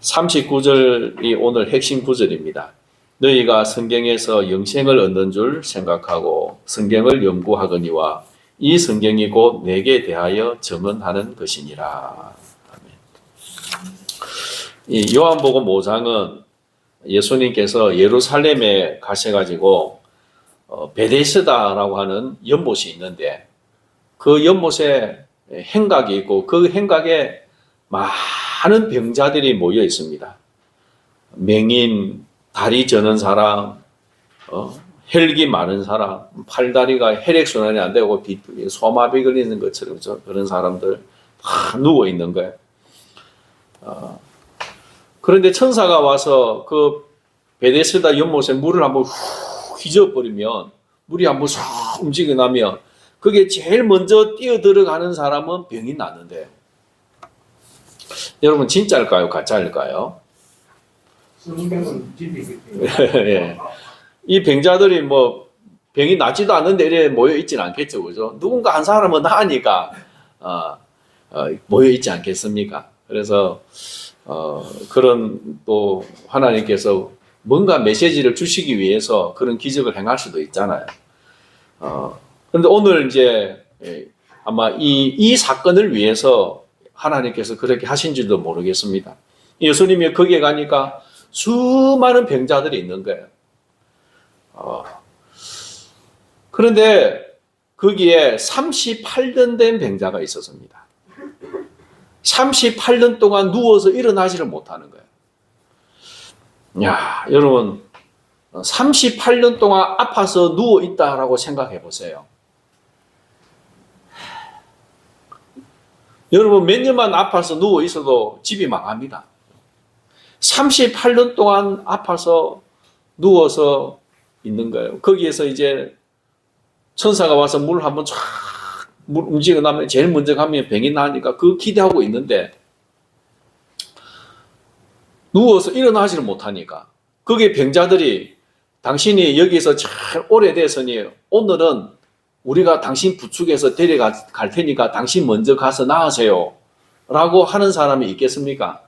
39절이 오늘 핵심 구절입니다. 너희가 성경에서 영생을 얻는 줄 생각하고 성경을 연구하거니와 이 성경이 곧 내게 대하여 증언하는 것이니라. 아멘. 이 요한복음 5장은 예수님께서 예루살렘에 가셔가지고 베데스다라고 하는 연못이 있는데 그 연못에 행각이 있고 그 행각에 많은 병자들이 모여 있습니다. 맹인, 다리 저는 사람, 혈기 많은 사람, 팔다리가 혈액순환이 안 되고 소마비 걸리는 것처럼 그런 사람들 다 누워 있는 거예요. 그런데 천사가 와서 그 베데스다 연못에 물을 한번 훅 휘저어버리면 물이 한번 쑥 움직여 나면 그게 제일 먼저 뛰어 들어가는 사람은 병이 낫는데 여러분 진짜일까요? 가짜일까요? 예. 이 병자들이 뭐 병이 낫지도 않는데 이래 모여 있지는 않겠죠, 그죠? 누군가 한 사람은 나으니까 모여 있지 않겠습니까? 그래서 그런 또 하나님께서 뭔가 메시지를 주시기 위해서 그런 기적을 행할 수도 있잖아요. 그런데 오늘 이제 아마 이 사건을 위해서 하나님께서 그렇게 하신지도 모르겠습니다. 예수님이 거기에 가니까 수많은 병자들이 있는 거예요. 그런데 거기에 38년 된 병자가 있었습니다. 38년 동안 누워서 일어나지를 못하는 거예요. 야, 여러분 38년 동안 아파서 누워 있다라고 생각해 보세요. 여러분 몇 년만 아파서 누워 있어도 집이 망합니다. 38년 동안 아파서 누워서 있는 거예요. 거기에서 이제 천사가 와서 물 한번 쫙 물 움직여 나면 제일 먼저 가면 병이 나니까 그 기대하고 있는데 누워서 일어나지를 못하니까 거기에 병자들이 당신이 여기서 잘 오래됐으니 오늘은 우리가 당신 부축해서 데려갈 테니까 당신 먼저 가서 나으세요 라고 하는 사람이 있겠습니까?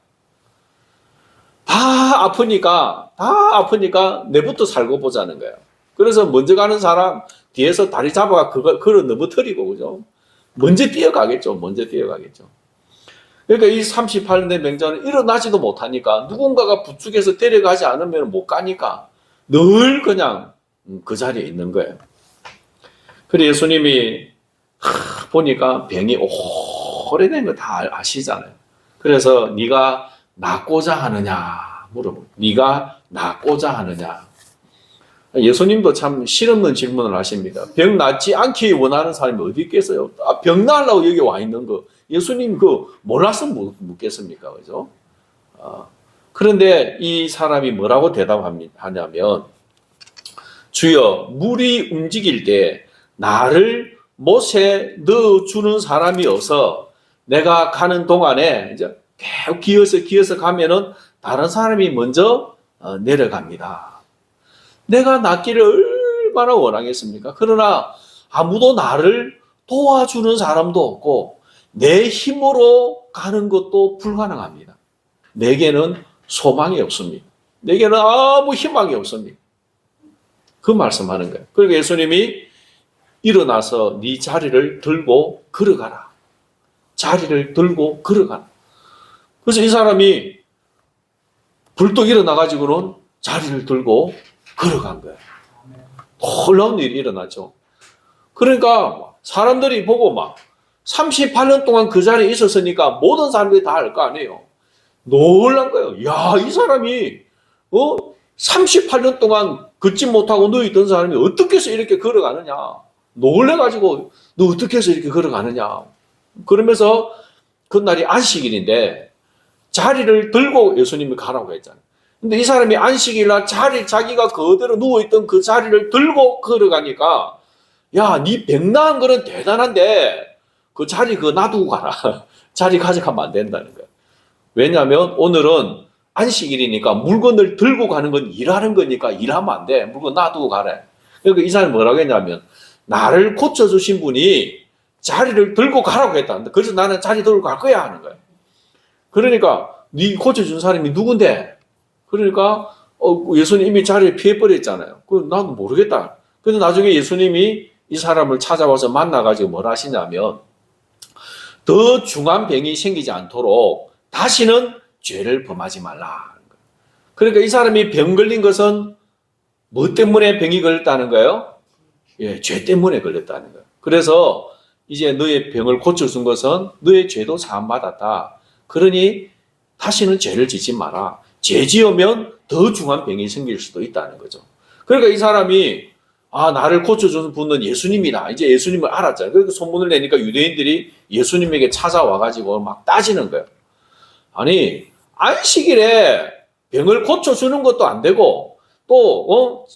다 아프니까 내부터 살고 보자는 거예요. 그래서 먼저 가는 사람 뒤에서 다리 잡아가 그걸 넘어뜨리고, 그죠? 먼저 뛰어가겠죠. 그러니까 이 38년 된 병자는 일어나지도 못하니까 누군가가 부축해서 데려가지 않으면 못 가니까 늘 그냥 그 자리에 있는 거예요. 그래서 예수님이 보니까 병이 오래된 거 다 아시잖아요. 그래서 네가 낫고자 하느냐 물어보고, 네가 낫고자 하느냐. 예수님도 참 실없는 질문을 하십니다. 병 낫지 않기 원하는 사람이 어디 있겠어요? 병 나으려고 여기 와 있는 거 예수님 몰라서 묻겠습니까? 그죠? 그런데 이 사람이 뭐라고 대답하냐면, 주여, 물이 움직일 때 나를 못에 넣어주는 사람이 없어 내가 가는 동안에 이제 계속 기어서 가면은 다른 사람이 먼저 내려갑니다. 내가 낫기를 얼마나 원하겠습니까? 그러나 아무도 나를 도와주는 사람도 없고 내 힘으로 가는 것도 불가능합니다. 내게는 소망이 없습니다. 내게는 아무 희망이 없습니다. 그 말씀하는 거예요. 그리고 예수님이 일어나서 네 자리를 들고 걸어가라. 자리를 들고 걸어가라. 그래서 이 사람이 불떡 일어나가지고는 자리를 들고 걸어간 거예요. 놀라운 일이 일어났죠. 그러니까 사람들이 보고 막 38년 동안 그 자리에 있었으니까 모든 사람들이 다 알 거 아니에요. 놀란 거예요. 야, 이 사람이 38년 동안 걷지 못하고 누워있던 사람이 어떻게 해서 이렇게 걸어가느냐. 놀래가지고 너 어떻게 해서 이렇게 걸어가느냐. 그러면서 그날이 안식일인데 자리를 들고 예수님이 가라고 했잖아요. 근데 이 사람이 안식일날 자기가 그대로 누워있던 그 자리를 들고 걸어가니까, 야, 니 병 나은 거는 대단한데 그 자리 그거 놔두고 가라. 자리 가져가면 안 된다는 거예요. 왜냐하면 오늘은 안식일이니까 물건을 들고 가는 건 일하는 거니까 일하면 안 돼. 물건 놔두고 가래. 그러니까 이 사람이 뭐라고 했냐면, 나를 고쳐주신 분이 자리를 들고 가라고 했다. 그래서 나는 자리 들고 갈 거야 하는 거예요. 그러니까 네 고쳐준 사람이 누군데? 그러니까 예수님이 자리에 피해버렸잖아요. 나도 모르겠다. 근데 나중에 예수님이 이 사람을 찾아와서 만나가지고 뭘 하시냐면 더 중한 병이 생기지 않도록 다시는 죄를 범하지 말라. 그러니까 이 사람이 병 걸린 것은 뭐 때문에 병이 걸렸다는 거예요? 예, 죄 때문에 걸렸다는 거예요. 그래서 이제 너의 병을 고쳐준 것은 너의 죄도 사함받았다. 그러니 다시는 죄를 짓지 마라. 죄 지으면 더 중한 병이 생길 수도 있다는 거죠. 그러니까 이 사람이 나를 고쳐주는 분은 예수님이다. 이제 예수님을 알았잖아요. 그래서 소문을 내니까 유대인들이 예수님에게 찾아와가지고 막 따지는 거예요. 아니, 안식일에 병을 고쳐주는 것도 안 되고, 또,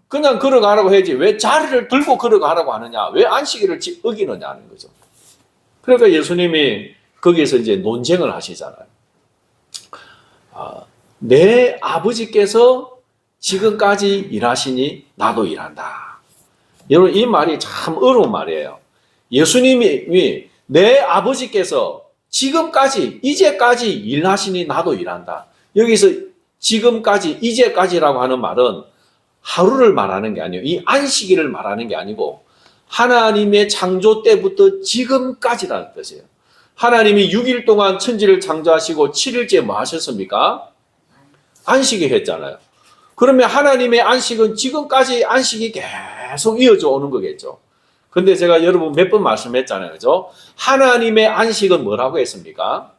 그냥 걸어가라고 해야지. 왜 자리를 들고 걸어가라고 하느냐? 왜 안식일을 어기느냐는 거죠. 그러니까 예수님이 거기에서 이제 논쟁을 하시잖아요. 내 아버지께서 지금까지 일하시니 나도 일한다. 여러분, 이 말이 참 어려운 말이에요. 예수님이 내 아버지께서 지금까지, 이제까지 일하시니 나도 일한다. 여기서 지금까지, 이제까지라고 하는 말은 하루를 말하는 게 아니에요. 이 안식일을 말하는 게 아니고 하나님의 창조 때부터 지금까지라는 뜻이에요. 하나님이 6일 동안 천지를 창조하시고 7일째 뭐 하셨습니까? 안식일 했잖아요. 그러면 하나님의 안식은 지금까지 안식이 계속 이어져 오는 거겠죠. 근데 제가 여러분 몇 번 말씀했잖아요. 그죠? 하나님의 안식은 뭐라고 했습니까?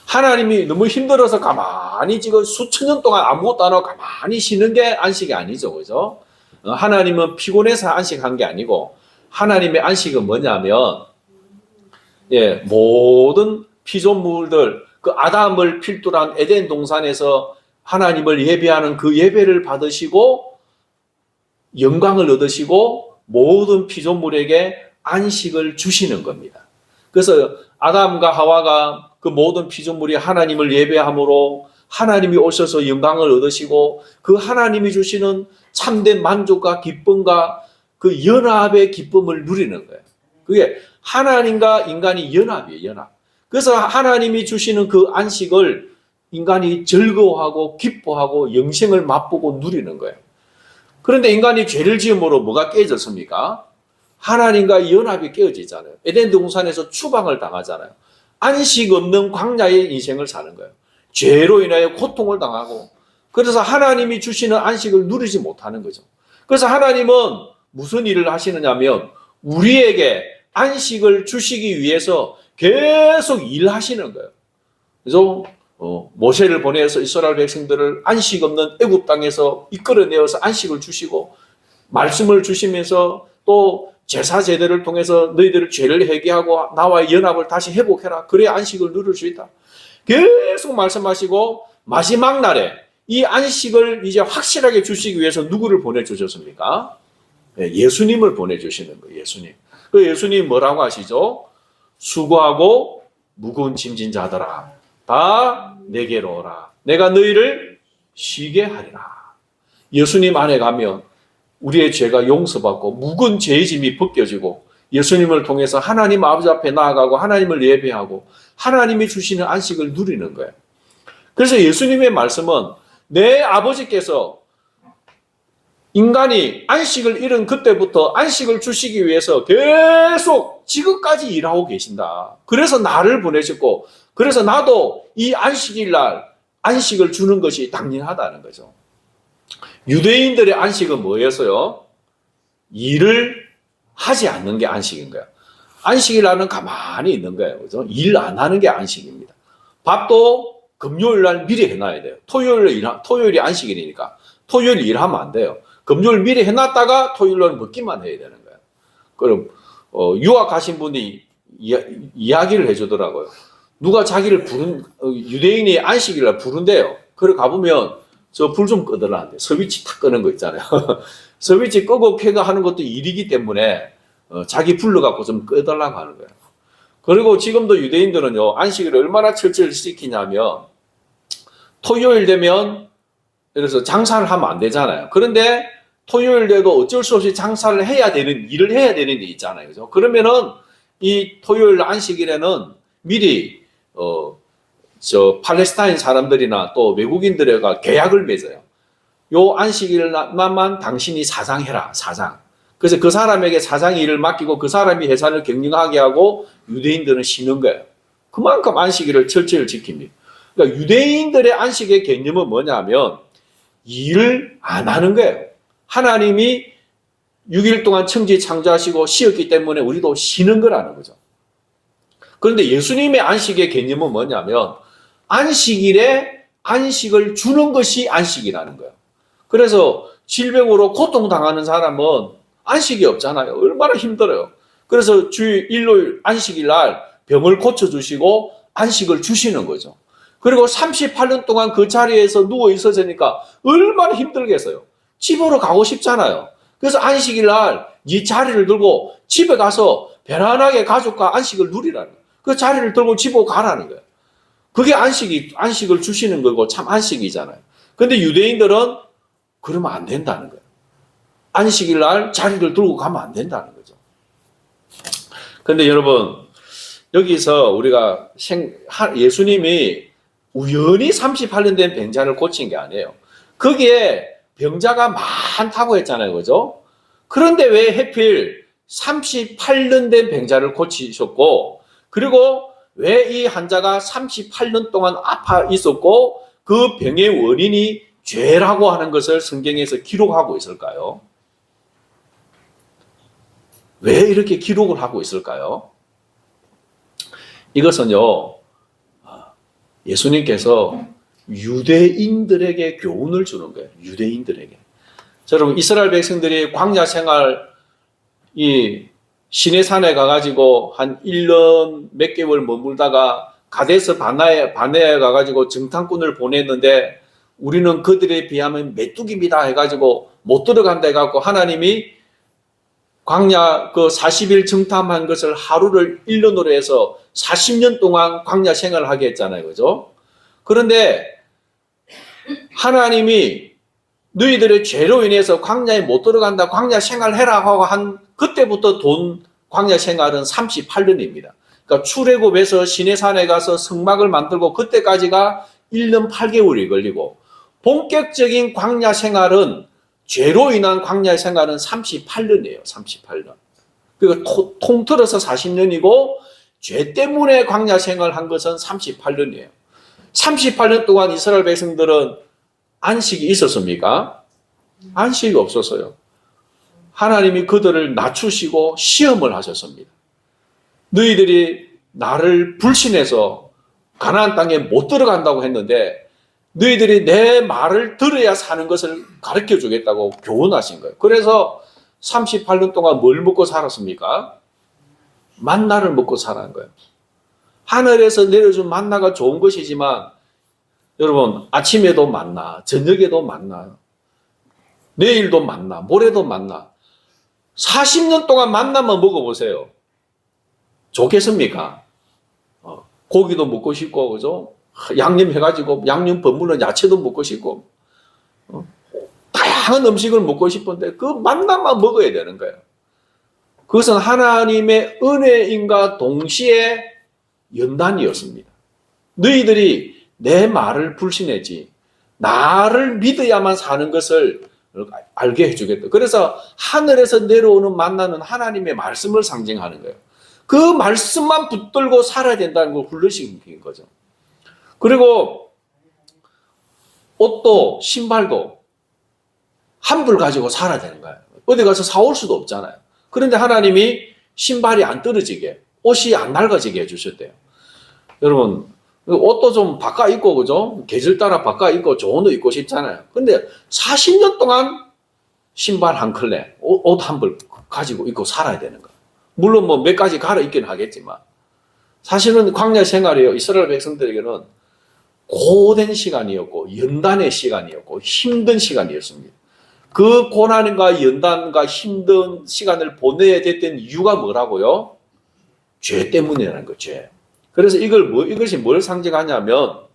하나님이 너무 힘들어서 가만히 지금 수천 년 동안 아무것도 안 하고 가만히 쉬는 게 안식이 아니죠. 그죠? 하나님은 피곤해서 안식한 게 아니고 하나님의 안식은 뭐냐면 모든 피조물들 그 아담을 필두로 한 에덴 동산에서 하나님을 예배하는 그 예배를 받으시고 영광을 얻으시고 모든 피조물에게 안식을 주시는 겁니다. 그래서 아담과 하와가 그 모든 피조물이 하나님을 예배함으로 하나님이 오셔서 영광을 얻으시고 그 하나님이 주시는 참된 만족과 기쁨과 그 연합의 기쁨을 누리는 거예요. 그게 하나님과 인간이 연합이에요. 연합. 그래서 하나님이 주시는 그 안식을 인간이 즐거워하고 기뻐하고 영생을 맛보고 누리는 거예요. 그런데 인간이 죄를 지음으로 뭐가 깨졌습니까? 하나님과 연합이 깨어지잖아요. 에덴 동산에서 추방을 당하잖아요. 안식 없는 광야의 인생을 사는 거예요. 죄로 인하여 고통을 당하고 그래서 하나님이 주시는 안식을 누리지 못하는 거죠. 그래서 하나님은 무슨 일을 하시느냐면 우리에게 안식을 주시기 위해서 계속 일하시는 거예요. 그래서 모세를 보내서 이스라엘 백성들을 안식 없는 애굽 땅에서 이끌어내어서 안식을 주시고 말씀을 주시면서 또 제사 제대를 통해서 너희들의 죄를 회개하고 나와의 연합을 다시 회복해라. 그래야 안식을 누릴 수 있다. 계속 말씀하시고 마지막 날에 이 안식을 이제 확실하게 주시기 위해서 누구를 보내주셨습니까? 예수님을 보내주시는 거예요. 예수님. 그 예수님 뭐라고 하시죠? 수고하고 무거운 짐진 자들아 다 내게로 오라. 내가 너희를 쉬게 하리라. 예수님 안에 가면 우리의 죄가 용서받고 묵은 죄의 짐이 벗겨지고 예수님을 통해서 하나님 아버지 앞에 나아가고 하나님을 예배하고 하나님이 주시는 안식을 누리는 거예요. 그래서 예수님의 말씀은 내 아버지께서 인간이 안식을 잃은 그때부터 안식을 주시기 위해서 계속 지금까지 일하고 계신다. 그래서 나를 보내셨고 그래서 나도 이 안식일 날 안식을 주는 것이 당연하다는 거죠. 유대인들의 안식은 뭐였어요? 일을 하지 않는 게 안식인 거예요. 안식일 날은 가만히 있는 거예요. 그죠? 일 안 하는 게 안식입니다. 밥도 금요일 날 미리 해놔야 돼요. 토요일이 안식일이니까 토요일 일하면 안 돼요. 금요일 미리 해놨다가 토요일 날 먹기만 해야 되는 거예요. 그럼 유학 가신 분이 이야기를 해주더라고요. 누가 자기를 유대인이 안식일 날 부른대요. 그래 가보면 저 불 좀 끄더라는데 스위치 탁 끄는 거 있잖아요. 스위치 끄고 켜고 하는 것도 일이기 때문에 자기 불러갖고 좀 끄달라고 하는 거예요. 그리고 지금도 유대인들은요 안식일을 얼마나 철저히 지키냐면 토요일 되면 그래서 장사를 하면 안 되잖아요. 그런데 토요일 돼도 어쩔 수 없이 장사를 해야 되는 일을 해야 되는 게 있잖아요. 그죠? 그러면은 이 토요일 안식일에는 미리 팔레스타인 사람들이나 또 외국인들과 계약을 맺어요. 요 안식일만 당신이 사장해라, 사장. 그래서 그 사람에게 사장이 일을 맡기고 그 사람이 회사를 경영하게 하고 유대인들은 쉬는 거예요. 그만큼 안식일을 철저히 지킵니다. 그러니까 유대인들의 안식의 개념은 뭐냐면 일을 안 하는 거예요. 하나님이 6일 동안 천지 창조하시고 쉬었기 때문에 우리도 쉬는 거라는 거죠. 그런데 예수님의 안식의 개념은 뭐냐면 안식일에 안식을 주는 것이 안식이라는 거예요. 그래서 질병으로 고통당하는 사람은 안식이 없잖아요. 얼마나 힘들어요. 그래서 주일, 일요일, 안식일 날 병을 고쳐주시고 안식을 주시는 거죠. 그리고 38년 동안 그 자리에서 누워 있어지니까 얼마나 힘들겠어요. 집으로 가고 싶잖아요. 그래서 안식일 날 이 자리를 들고 집에 가서 편안하게 가족과 안식을 누리라는 거예요. 그 자리를 들고 집으로 가라는 거예요. 그게 안식을 주시는 거고 참 안식이잖아요. 근데 유대인들은 그러면 안 된다는 거예요. 안식일 날 자리를 들고 가면 안 된다는 거죠. 근데 여러분, 여기서 우리가 예수님이 우연히 38년 된 병자를 고친 게 아니에요. 거기에 병자가 많다고 했잖아요. 그죠? 그런데 왜 하필 38년 된 병자를 고치셨고, 그리고 왜 이 환자가 38년 동안 아파 있었고, 그 병의 원인이 죄라고 하는 것을 성경에서 기록하고 있을까요? 왜 이렇게 기록을 하고 있을까요? 이것은요, 예수님께서 유대인들에게 교훈을 주는 거예요. 유대인들에게. 여러분, 이스라엘 백성들이 광야 생활, 이 시내산에 가가지고 한 1년 몇 개월 머물다가 가데스 바네아에 가가지고 정탐꾼을 보냈는데 우리는 그들에 비하면 메뚜기입니다 해가지고 못 들어간다 해가지고 하나님이 광야 그 40일 정탐한 것을 하루를 1년으로 해서 40년 동안 광야 생활을 하게 했잖아요. 그죠? 그런데 하나님이 너희들의 죄로 인해서 광야에 못 들어간다, 광야 생활해라 하고 한 그때부터 광야 생활은 38년입니다. 그러니까 출애굽에서 시내산에 가서 성막을 만들고 그때까지가 1년 8개월이 걸리고 본격적인 광야 생활은 죄로 인한 광야 생활은 38년이에요. 38년. 그리고 통틀어서 40년이고 죄 때문에 광야 생활한 것은 38년이에요. 38년 동안 이스라엘 백성들은 안식이 있었습니까? 안식이 없었어요. 하나님이 그들을 낮추시고 시험을 하셨습니다. 너희들이 나를 불신해서 가나안 땅에 못 들어간다고 했는데 너희들이 내 말을 들어야 사는 것을 가르쳐 주겠다고 교훈하신 거예요. 그래서 38년 동안 뭘 먹고 살았습니까? 만나를 먹고 살았는 거예요. 하늘에서 내려준 만나가 좋은 것이지만 여러분, 아침에도 만나, 저녁에도 만나, 내일도 만나, 모레도 만나. 40년 동안 만나만 먹어보세요. 좋겠습니까? 고기도 먹고 싶고, 그죠? 양념해가지고, 양념 버무는 야채도 먹고 싶고, 다양한 음식을 먹고 싶은데, 그 만나만 먹어야 되는 거예요. 그것은 하나님의 은혜인가 동시에 연단이었습니다. 너희들이 내 말을 불신했지, 나를 믿어야만 사는 것을 알게 해주겠다. 그래서 하늘에서 내려오는 만나는 하나님의 말씀을 상징하는 거예요. 그 말씀만 붙들고 살아야 된다는 걸 훈련시킨 거죠. 그리고 옷도 신발도 환불 가지고 살아야 되는 거예요. 어디 가서 사올 수도 없잖아요. 그런데 하나님이 신발이 안 떨어지게, 옷이 안 낡아지게 해주셨대요. 여러분, 옷도 좀 바꿔 입고, 그죠? 계절 따라 바꿔 입고 좋은 옷 입고 싶잖아요. 근데 40년 동안 신발 한 켤레, 옷 한 벌 가지고 입고 살아야 되는 거예요. 물론 뭐 몇 가지 갈아입긴 하겠지만, 사실은 광야 생활이요, 이스라엘 백성들에게는 고된 시간이었고, 연단의 시간이었고, 힘든 시간이었습니다. 그 고난과 연단과 힘든 시간을 보내야 됐던 이유가 뭐라고요? 죄 때문이라는 거죠. 죄. 그래서 이것이 뭘 상징하냐면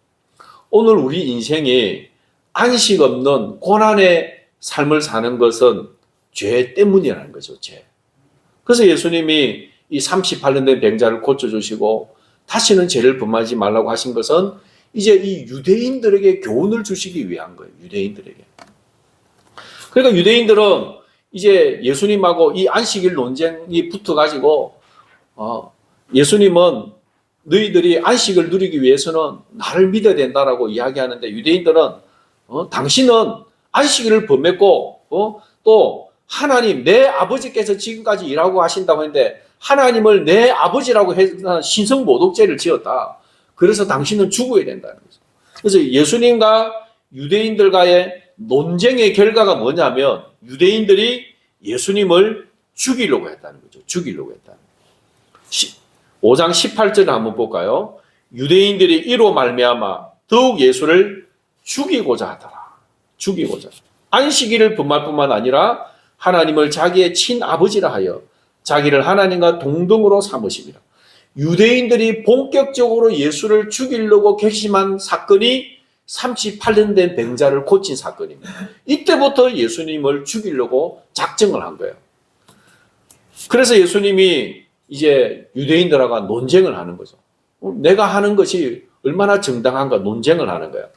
오늘 우리 인생이 안식 없는 고난의 삶을 사는 것은 죄 때문이라는 거죠. 죄. 그래서 예수님이 이 38년 된 병자를 고쳐주시고 다시는 죄를 범하지 말라고 하신 것은 이제 이 유대인들에게 교훈을 주시기 위한 거예요. 유대인들에게. 그러니까 유대인들은 이제 예수님하고 이 안식일 논쟁이 붙어가지고 예수님은 너희들이 안식을 누리기 위해서는 나를 믿어야 된다라고 이야기하는데 유대인들은 당신은 안식일을 범했고 또 하나님 내 아버지께서 지금까지 일하고 하신다고 했는데 하나님을 내 아버지라고 해서 신성모독죄를 지었다. 그래서 당신은 죽어야 된다는 거죠. 그래서 예수님과 유대인들과의 논쟁의 결과가 뭐냐면 유대인들이 예수님을 죽이려고 했다는 거죠. 죽이려고 했다는 거죠. 5장 18절을 한번 볼까요? 유대인들이 이로 말미암아 더욱 예수를 죽이고자 하더라. 죽이고자. 안식일을 범할 뿐만 아니라 하나님을 자기의 친아버지라 하여 자기를 하나님과 동등으로 삼으심이라. 유대인들이 본격적으로 예수를 죽이려고 결심한 사건이 38년 된 병자를 고친 사건입니다. 이때부터 예수님을 죽이려고 작정을 한 거예요. 그래서 예수님이 이제 유대인들하고 논쟁을 하는 거죠. 내가 하는 것이 얼마나 정당한가 논쟁을 하는 거예요.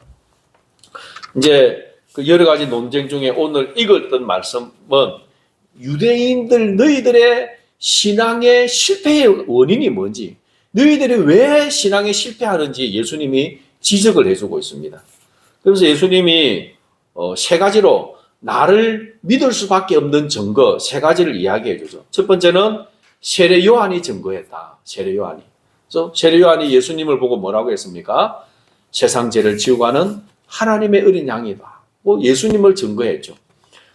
이제 그 여러 가지 논쟁 중에 오늘 읽었던 말씀은 유대인들 너희들의 신앙의 실패의 원인이 뭔지, 너희들이 왜 신앙에 실패하는지 예수님이 지적을 해주고 있습니다. 그래서 예수님이 세 가지로 나를 믿을 수밖에 없는 증거 세 가지를 이야기해 주죠. 첫 번째는 세례 요한이 증거했다. 세례 요한이. 그래서 세례 요한이 예수님을 보고 뭐라고 했습니까? 세상 죄를 지우고 가는 하나님의 어린 양이다. 예수님을 증거했죠.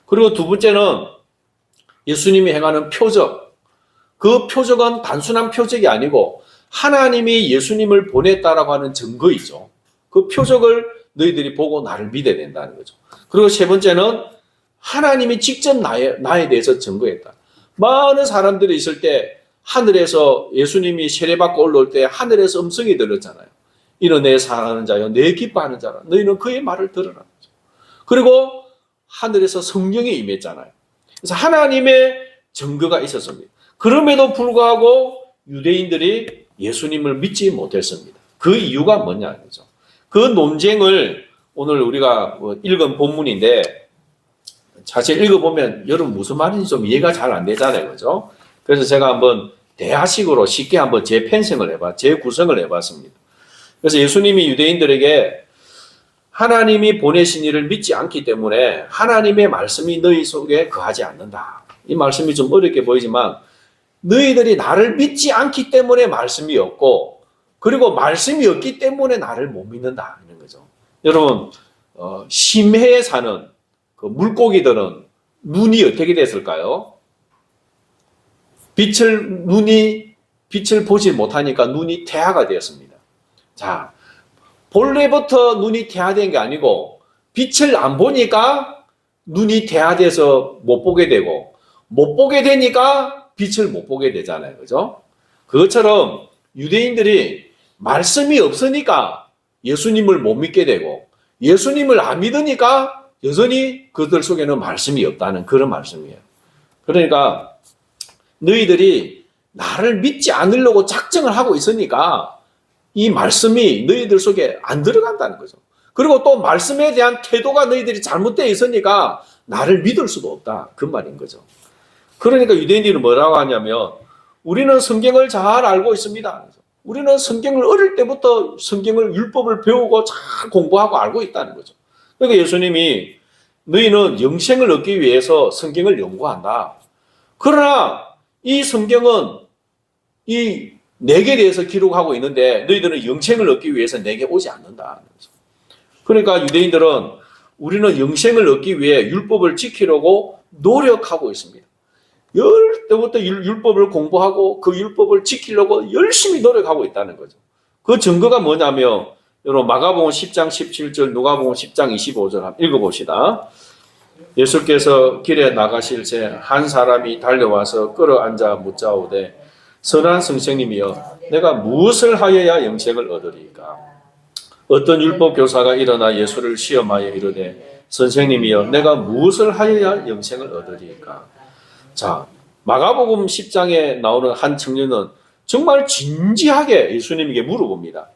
그리고 두 번째는 예수님이 행하는 표적. 그 표적은 단순한 표적이 아니고 하나님이 예수님을 보냈다라고 하는 증거이죠. 그 표적을 너희들이 보고 나를 믿어야 된다는 거죠. 그리고 세 번째는 하나님이 직접 나에 대해서 증거했다. 많은 사람들이 있을 때 하늘에서 예수님이 세례받고 올라올 때 하늘에서 음성이 들렸잖아요. 이는 내 사랑하는 자여 내 기뻐하는 자라. 너희는 그의 말을 들으라. 그리고 하늘에서 성령이 임했잖아요. 그래서 하나님의 증거가 있었습니다. 그럼에도 불구하고 유대인들이 예수님을 믿지 못했습니다. 그 이유가 뭐냐는 거죠. 그 논쟁을 오늘 우리가 읽은 본문인데 사실 읽어보면 여러분 무슨 말인지 좀 이해가 잘 안 되잖아요. 그죠? 그래서 제가 한번 대화식으로 쉽게 한번 재구성을 해봤습니다. 그래서 예수님이 유대인들에게 하나님이 보내신 이를 믿지 않기 때문에 하나님의 말씀이 너희 속에 거하지 않는다. 이 말씀이 좀 어렵게 보이지만 너희들이 나를 믿지 않기 때문에 말씀이 없고 그리고 말씀이 없기 때문에 나를 못 믿는다. 이런 거죠. 여러분 심해에 사는 그 물고기들은 눈이 어떻게 됐을까요? 빛을 보지 못하니까 눈이 태아가 되었습니다. 자, 본래부터 눈이 태아된 게 아니고 빛을 안 보니까 눈이 태아돼서 못 보게 되고 못 보게 되니까 빛을 못 보게 되잖아요. 그죠? 그것처럼 유대인들이 말씀이 없으니까 예수님을 못 믿게 되고 예수님을 안 믿으니까 여전히 그들 속에는 말씀이 없다는 그런 말씀이에요. 그러니까 너희들이 나를 믿지 않으려고 작정을 하고 있으니까 이 말씀이 너희들 속에 안 들어간다는 거죠. 그리고 또 말씀에 대한 태도가 너희들이 잘못되어 있으니까 나를 믿을 수도 없다. 그 말인 거죠. 그러니까 유대인들은 뭐라고 하냐면 우리는 성경을 잘 알고 있습니다. 우리는 성경을 어릴 때부터 성경을 율법을 배우고 잘 공부하고 알고 있다는 거죠. 그러니까 예수님이 너희는 영생을 얻기 위해서 성경을 연구한다. 그러나 이 성경은 이 내게 대해서 기록하고 있는데 너희들은 영생을 얻기 위해서 내게 오지 않는다. 그러니까 유대인들은 우리는 영생을 얻기 위해 율법을 지키려고 노력하고 있습니다. 열 때부터 율법을 공부하고 그 율법을 지키려고 열심히 노력하고 있다는 거죠. 그 증거가 뭐냐면 여러분 마가복음 10장 17절 누가복음 10장 25절 한번 읽어봅시다. 예수께서 길에 나가실 새 한 사람이 달려와서 끌어앉아 묻자오되 선한 선생님이여 내가 무엇을 하여야 영생을 얻으리까? 어떤 율법 교사가 일어나 예수를 시험하여 이르되 선생님이여 내가 무엇을 하여야 영생을 얻으리까? 자, 마가복음 10장에 나오는 한 청년은 정말 진지하게 예수님에게 물어봅니다.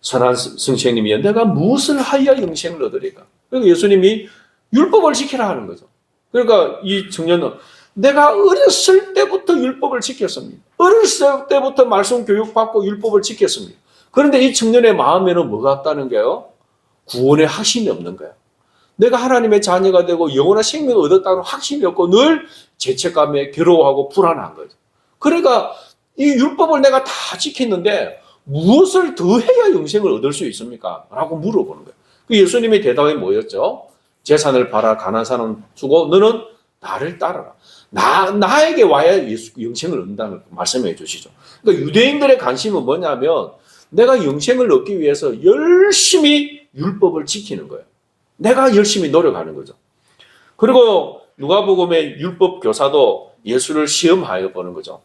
선한 선생님이여 내가 무엇을 하여 영생을 얻으리까? 그러니까 예수님이 율법을 지키라 하는 거죠. 그러니까 이 청년은 내가 어렸을 때부터 율법을 지켰습니다. 어렸을 때부터 말씀 교육받고 율법을 지켰습니다. 그런데 이 청년의 마음에는 뭐가 없다는 거예요? 구원의 확신이 없는 거예요. 내가 하나님의 자녀가 되고 영원한 생명을 얻었다는 확신이 없고 늘 죄책감에 괴로워하고 불안한 거죠. 그러니까 이 율법을 내가 다 지켰는데 무엇을 더 해야 영생을 얻을 수 있습니까? 라고 물어보는 거예요. 그 예수님의 대답이 뭐였죠? 재산을 팔아 가난한 사람 주고 너는 나를 따르라. 나에게 와야 영생을 얻는다는 말씀해 주시죠. 그러니까 유대인들의 관심은 뭐냐면 내가 영생을 얻기 위해서 열심히 율법을 지키는 거예요. 내가 열심히 노력하는 거죠. 그리고 누가복음의 율법 교사도 예수를 시험하여 보는 거죠.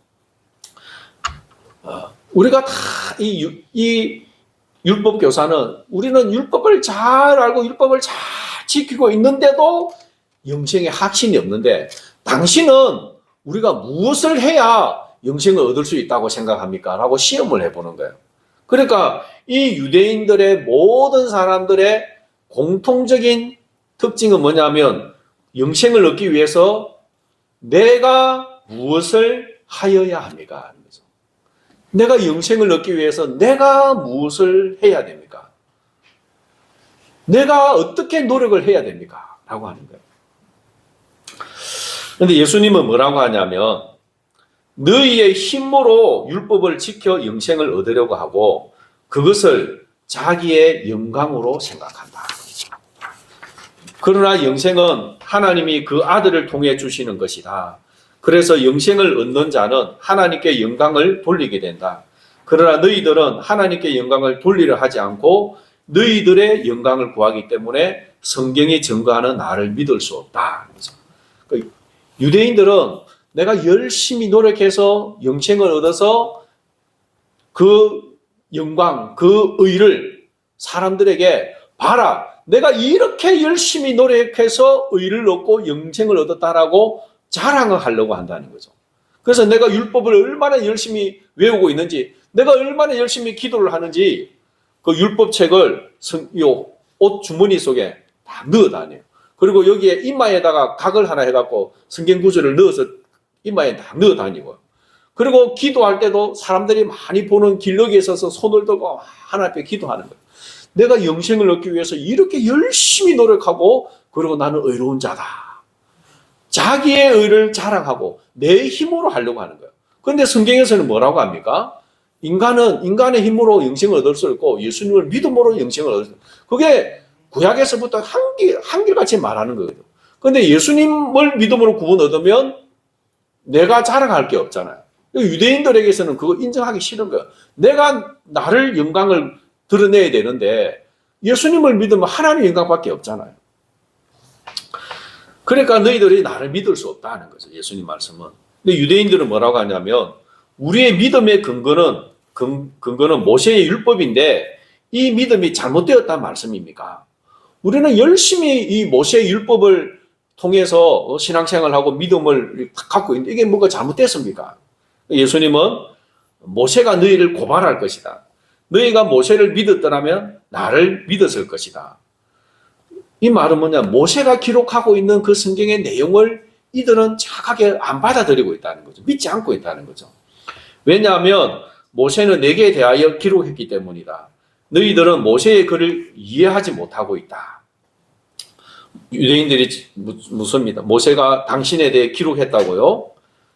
우리가 다 이 율법 교사는 우리는 율법을 잘 알고 율법을 잘 지키고 있는데도 영생의 확신이 없는데 당신은 우리가 무엇을 해야 영생을 얻을 수 있다고 생각합니까? 라고 시험을 해보는 거예요. 그러니까 이 유대인들의 모든 사람들의 공통적인 특징은 뭐냐면 영생을 얻기 위해서 내가 무엇을 하여야 합니까? 하는 거죠. 내가 영생을 얻기 위해서 내가 무엇을 해야 됩니까? 내가 어떻게 노력을 해야 됩니까? 라고 하는 거예요. 그런데 예수님은 뭐라고 하냐면 너희의 힘으로 율법을 지켜 영생을 얻으려고 하고 그것을 자기의 영광으로 생각한다. 그러나 영생은 하나님이 그 아들을 통해 주시는 것이다. 그래서 영생을 얻는 자는 하나님께 영광을 돌리게 된다. 그러나 너희들은 하나님께 영광을 돌리려 하지 않고 너희들의 영광을 구하기 때문에 성경이 증거하는 나를 믿을 수 없다. 유대인들은 내가 열심히 노력해서 영생을 얻어서 그 영광, 그 의를 사람들에게 봐라. 내가 이렇게 열심히 노력해서 의를 얻고 영생을 얻었다라고 자랑을 하려고 한다는 거죠. 그래서 내가 율법을 얼마나 열심히 외우고 있는지, 내가 얼마나 열심히 기도를 하는지 그 율법책을 옷 주머니 속에 다 넣어 다녀요. 그리고 여기에 이마에다가 각을 하나 해갖고 성경 구절을 넣어서 이마에 다 넣어 다니고, 그리고 기도할 때도 사람들이 많이 보는 길러기에 서서 손을 들고 하나님 앞에 기도하는 거예요. 내가 영생을 얻기 위해서 이렇게 열심히 노력하고, 그리고 나는 의로운 자다. 자기의 의를 자랑하고 내 힘으로 하려고 하는 거예요. 그런데 성경에서는 뭐라고 합니까? 인간은 인간의 힘으로 영생을 얻을 수 있고 예수님을 믿음으로 영생을 얻을 수 있고, 그게 구약에서부터 한결같이 말하는 거거든요. 그런데 예수님을 믿음으로 구원 얻으면 내가 자랑할 게 없잖아요. 유대인들에게서는 그거 인정하기 싫은 거예요. 내가 나를 영광을 드러내야 되는데 예수님을 믿으면 하나님의 영광밖에 없잖아요. 그러니까 너희들이 나를 믿을 수 없다는 거죠. 예수님 말씀은. 근데 유대인들은 뭐라고 하냐면 우리의 믿음의 근거는 모세의 율법인데 이 믿음이 잘못되었다는 말씀입니까? 우리는 열심히 이 모세의 율법을 통해서 신앙생활하고 믿음을 갖고 있는데 이게 뭐가 잘못됐습니까? 예수님은 모세가 너희를 고발할 것이다. 너희가 모세를 믿었더라면 나를 믿었을 것이다. 이 말은 뭐냐? 모세가 기록하고 있는 그 성경의 내용을 이들은 정확하게 안 받아들이고 있다는 거죠. 믿지 않고 있다는 거죠. 왜냐하면 모세는 내게 대하여 기록했기 때문이다. 너희들은 모세의 글을 이해하지 못하고 있다. 유대인들이 묻습니다. 모세가 당신에 대해 기록했다고요?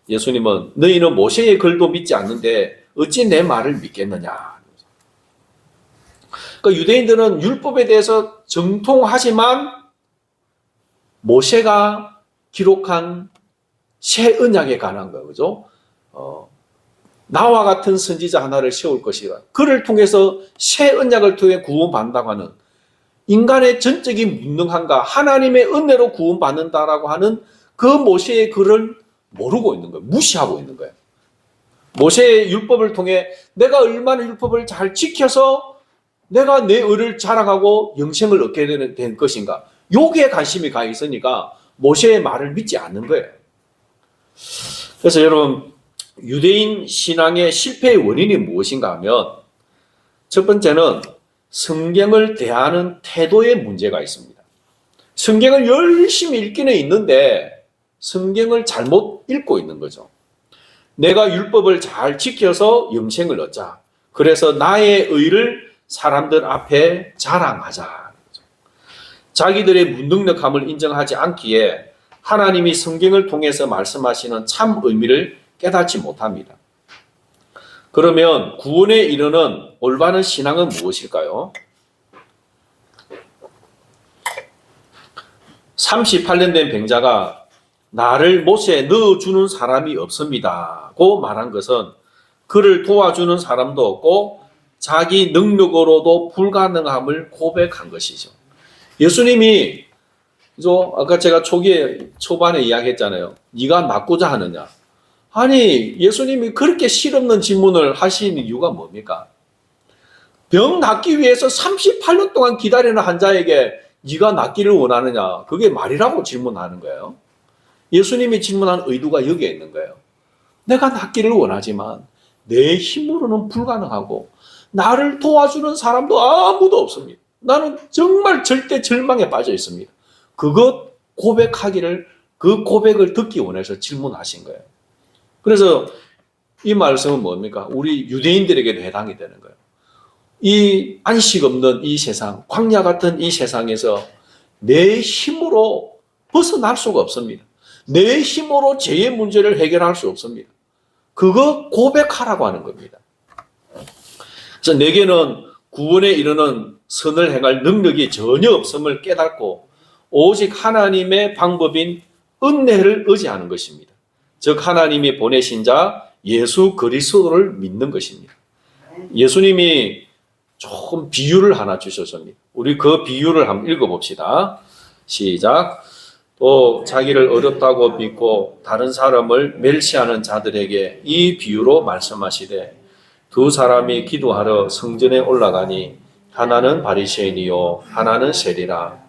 예수님은 너희는 모세의 글도 믿지 않는데 어찌 내 말을 믿겠느냐. 그러니까 유대인들은 율법에 대해서 정통하지만 모세가 기록한 새 언약에 관한 거죠. 나와 같은 선지자 하나를 세울 것이라. 그를 통해서 새 언약을 통해 구원받는다고 하는 인간의 전적인 무능함과 하나님의 은혜로 구원받는다라고 하는 그 모세의 글을 모르고 있는 거예요. 무시하고 있는 거예요. 모세의 율법을 통해 내가 얼마나 율법을 잘 지켜서 내가 내 의를 자랑하고 영생을 얻게 된 것인가. 여기에 관심이 가 있으니까 모세의 말을 믿지 않는 거예요. 그래서 여러분, 유대인 신앙의 실패의 원인이 무엇인가 하면 첫 번째는 성경을 대하는 태도에 문제가 있습니다. 성경을 열심히 읽기는 있는데 성경을 잘못 읽고 있는 거죠. 내가 율법을 잘 지켜서 영생을 얻자. 그래서 나의 의를 사람들 앞에 자랑하자. 자기들의 무능력함을 인정하지 않기에 하나님이 성경을 통해서 말씀하시는 참 의미를 깨닫지 못합니다. 그러면 구원에 이르는 올바른 신앙은 무엇일까요? 38년 된 병자가 나를 못에 넣어주는 사람이 없습니다 고 말한 것은 그를 도와주는 사람도 없고 자기 능력으로도 불가능함을 고백한 것이죠. 예수님이 아까 제가 초반에 이야기했잖아요. 네가 낫고자 하느냐. 아니 예수님이 그렇게 실없는 질문을 하시는 이유가 뭡니까? 병 낫기 위해서 38년 동안 기다리는 환자에게 네가 낫기를 원하느냐. 그게 말이라고 질문하는 거예요. 예수님이 질문한 의도가 여기에 있는 거예요. 내가 낫기를 원하지만 내 힘으로는 불가능하고 나를 도와주는 사람도 아무도 없습니다. 나는 정말 절대 절망에 빠져 있습니다. 그것 고백하기를 그 고백을 듣기 원해서 질문하신 거예요. 그래서 이 말씀은 뭡니까? 우리 유대인들에게도 해당이 되는 거예요. 이 안식 없는 이 세상, 광야 같은 이 세상에서 내 힘으로 벗어날 수가 없습니다. 내 힘으로 죄의 문제를 해결할 수 없습니다. 그거 고백하라고 하는 겁니다. 그래서 내게는 구원에 이르는 선을 행할 능력이 전혀 없음을 깨닫고 오직 하나님의 방법인 은혜를 의지하는 것입니다. 즉 하나님이 보내신 자 예수 그리스도를 믿는 것입니다. 예수님이 조금 비유를 하나 주셨습니다. 우리 그 비유를 한번 읽어봅시다. 시작. 또 자기를 어렵다고 믿고 다른 사람을 멸시하는 자들에게 이 비유로 말씀하시되 두 사람이 기도하러 성전에 올라가니 하나는 바리새인이요 하나는 세리라.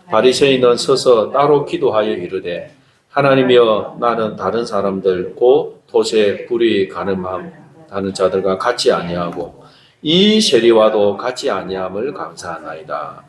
바리새인은 서서 따로 기도하여 이르되 하나님이여 나는 다른 사람들 곧 돛에 불이 가늠하는 자들과 같이 아니하고 이 세리와도 같이 아니함을 감사하나이다.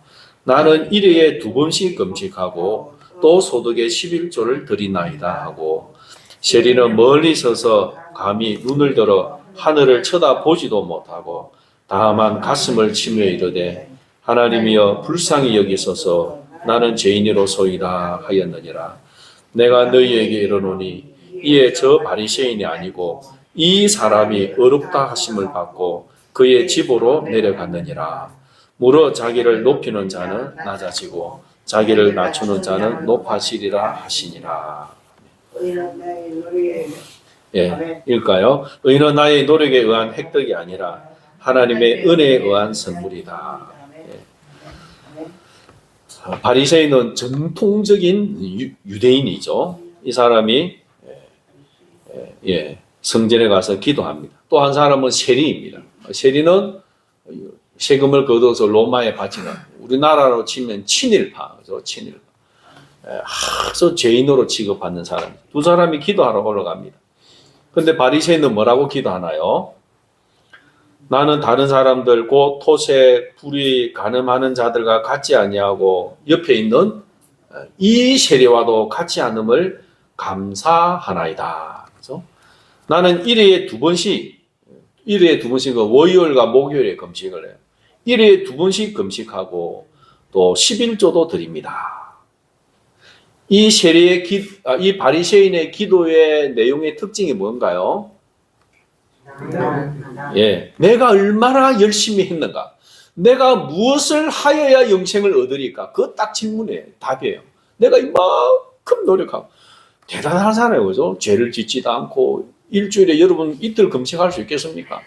나는 일회에 2번씩 금식하고 또 소득의 11조를 드리나이다 하고 세리는 멀리 서서 감히 눈을 들어 하늘을 쳐다보지도 못하고 다만 가슴을 치며 이르되 하나님이여 불쌍히 여기소서 나는 죄인이로소이다 하였느니라. 내가 너희에게 이르노니 이에 저 바리새인이 아니고 이 사람이 어렵다 하심을 받고 그의 집으로 내려갔느니라. 무릇 자기를 높이는 자는 낮아지고 자기를 낮추는 자는 높아지리라 하시니라. 예, 읽을까요? 의는 나의 노력에 의한 획득이 아니라 하나님의 은혜에 의한 선물이다. 예. 바리새인은 전통적인 유대인이죠. 이 사람이 성전에 가서 기도합니다. 또 한 사람은 세리입니다. 세리는 세금을 거둬서 로마에 바치는 우리나라로 치면 친일파, 친일파. 아주 죄인으로 취급받는 사람. 두 사람이 기도하러 올라갑니다. 그런데 바리새인은 뭐라고 기도하나요? 나는 다른 사람들 곧 돛에 불이 가늠하는 자들과 같이 아니하고 옆에 있는 이 세리와도 같이 않음을 감사하나이다. 그래서 나는 1회에 2번씩 월요일과 목요일에 금식을 해요. 1회에 2번씩 금식하고 또 11조도 드립니다. 이 세리의 이 바리새인의 기도의 내용의 특징이 뭔가요? 예, 내가 얼마나 열심히 했는가? 내가 무엇을 하여야 영생을 얻으리까? 그거 딱 질문이에요. 답이에요. 내가 이만큼 노력하고 대단하잖아요, 그죠? 죄를 짓지도 않고 일주일에 여러분 이틀 금식할 수 있겠습니까?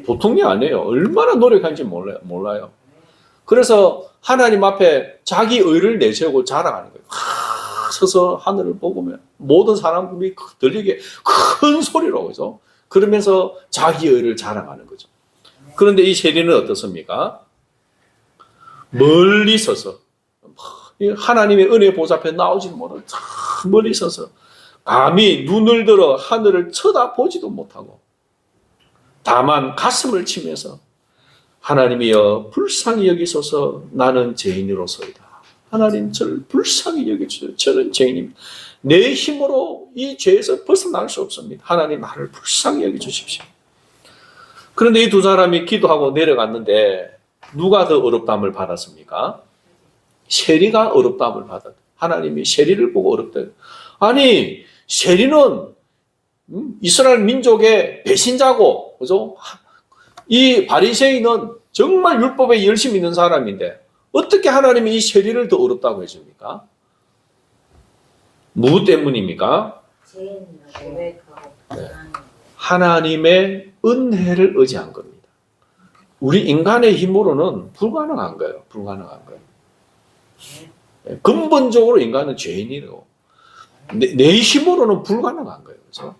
보통이 아니에요. 얼마나 노력한지 몰라요. 그래서 하나님 앞에 자기 의를 내세우고 자랑하는 거예요. 서서 하늘을 보면 모든 사람들이 들리게 큰 소리로 그죠? 그러면서 자기 의를 자랑하는 거죠. 그런데 이 세리는 어떻습니까? 멀리 서서 하나님의 은혜 보좌 앞에 나오지 못하고 멀리 서서 감히 눈을 들어 하늘을 쳐다보지도 못하고 다만 가슴을 치면서 하나님이여 불쌍히 여기소서 나는 죄인으로소이다. 하나님 저를 불쌍히 여겨주세요. 저는 죄인입니다. 내 힘으로 이 죄에서 벗어날 수 없습니다. 하나님 나를 불쌍히 여겨주십시오. 그런데 이 두 사람이 기도하고 내려갔는데 누가 더 어렵다함을 받았습니까? 세리가 어렵다함을 받았다. 하나님이 세리를 보고 어렵다. 아니 세리는 이스라엘 민족의 배신자고, 그죠? 이 바리새인은 정말 율법에 열심히 있는 사람인데 어떻게 하나님이 이 세리를 더 어렵다고 해줍니까? 무엇 때문입니까? 네. 하나님의 은혜를 의지한 겁니다. 우리 인간의 힘으로는 불가능한 거예요. 불가능한 거예요. 근본적으로 인간은 죄인이고 내 힘으로는 불가능한 거예요. 그렇죠?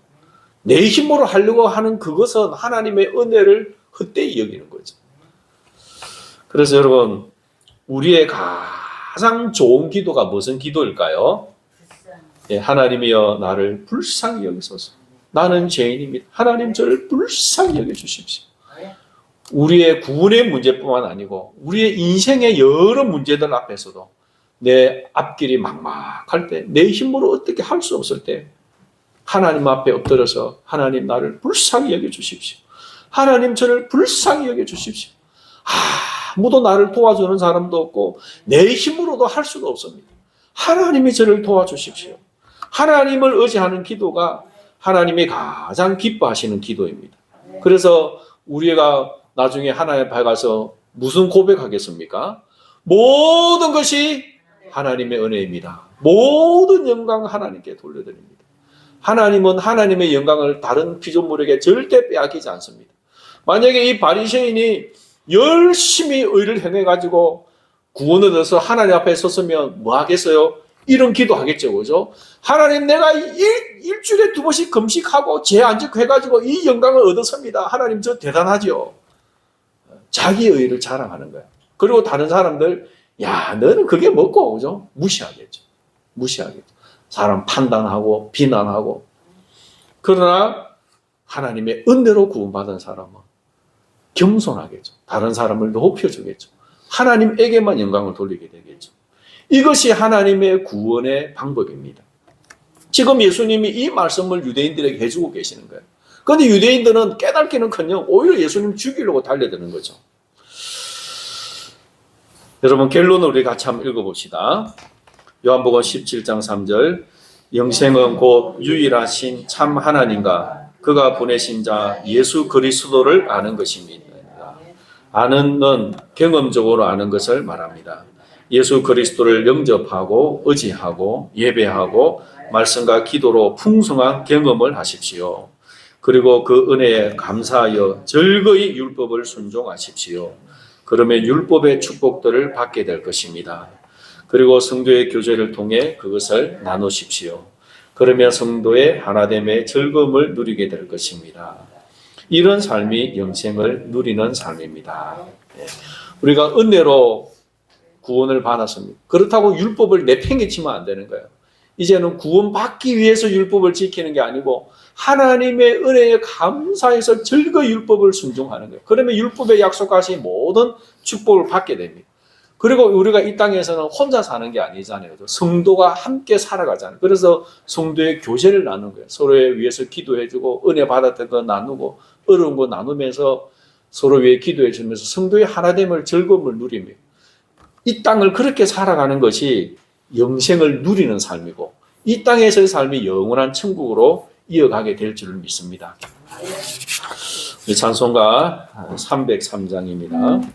내 힘으로 하려고 하는 그것은 하나님의 은혜를 헛되이 여기는 거죠. 그래서 여러분 우리의 가장 좋은 기도가 무슨 기도일까요? 하나님이여 나를 불쌍히 여기소서. 나는 죄인입니다. 하나님 저를 불쌍히 여겨주십시오. 우리의 구원의 문제뿐만 아니고 우리의 인생의 여러 문제들 앞에서도 내 앞길이 막막할 때, 내 힘으로 어떻게 할 수 없을 때 하나님 앞에 엎드려서 하나님 나를 불쌍히 여겨주십시오. 하나님 저를 불쌍히 여겨주십시오. 아무도 나를 도와주는 사람도 없고 내 힘으로도 할 수가 없습니다. 하나님이 저를 도와주십시오. 하나님을 의지하는 기도가 하나님이 가장 기뻐하시는 기도입니다. 그래서 우리가 나중에 하나님 앞에 가서 무슨 고백하겠습니까? 모든 것이 하나님의 은혜입니다. 모든 영광 하나님께 돌려드립니다. 하나님은 하나님의 영광을 다른 피조물에게 절대 빼앗기지 않습니다. 만약에 이 바리새인이 열심히 의를 행해가지고 구원을 얻어서 하나님 앞에 섰으면 뭐 하겠어요? 이런 기도 하겠죠. 그죠? 하나님 내가 일주일에 2번씩 금식하고 죄 안 짓고 해가지고 이 영광을 얻었습니다. 하나님 저 대단하죠. 자기 의를 자랑하는 거야. 그리고 다른 사람들 야 너는 그게 뭐고 그죠? 무시하겠죠. 무시하겠죠. 사람 판단하고 비난하고. 그러나 하나님의 은혜로 구원받은 사람은 겸손하겠죠. 다른 사람을 높여주겠죠. 하나님에게만 영광을 돌리게 되겠죠. 이것이 하나님의 구원의 방법입니다. 지금 예수님이 이 말씀을 유대인들에게 해주고 계시는 거예요. 그런데 유대인들은 깨닫기는커녕 오히려 예수님 죽이려고 달려드는 거죠. 여러분 결론을 우리 같이 한번 읽어봅시다. 요한복음 17장 3절 영생은 곧 유일하신 참 하나님과 그가 보내신 자 예수 그리스도를 아는 것입니다. 아는는 경험적으로 아는 것을 말합니다. 예수 그리스도를 영접하고 의지하고 예배하고 말씀과 기도로 풍성한 경험을 하십시오. 그리고 그 은혜에 감사하여 즐거이 율법을 순종하십시오. 그러면 율법의 축복들을 받게 될 것입니다. 그리고 성도의 교제를 통해 그것을 나누십시오. 그러면 성도의 하나됨의 즐거움을 누리게 될 것입니다. 이런 삶이 영생을 누리는 삶입니다. 우리가 은혜로 구원을 받았습니다. 그렇다고 율법을 내팽개치면 안 되는 거예요. 이제는 구원받기 위해서 율법을 지키는 게 아니고 하나님의 은혜에 감사해서 즐거이 율법을 순종하는 거예요. 그러면 율법에 약속하신 모든 축복을 받게 됩니다. 그리고 우리가 이 땅에서는 혼자 사는 게 아니잖아요. 성도가 함께 살아가잖아요. 그래서 성도의 교제를 나누는 거예요. 서로에 위해서 기도해주고 은혜 받았던 거 나누고 어려운 거 나누면서 서로 위해 기도해주면서 성도의 하나됨을 즐거움을 누리며 이 땅을 그렇게 살아가는 것이 영생을 누리는 삶이고 이 땅에서의 삶이 영원한 천국으로 이어가게 될 줄 믿습니다. 찬송가 303장입니다.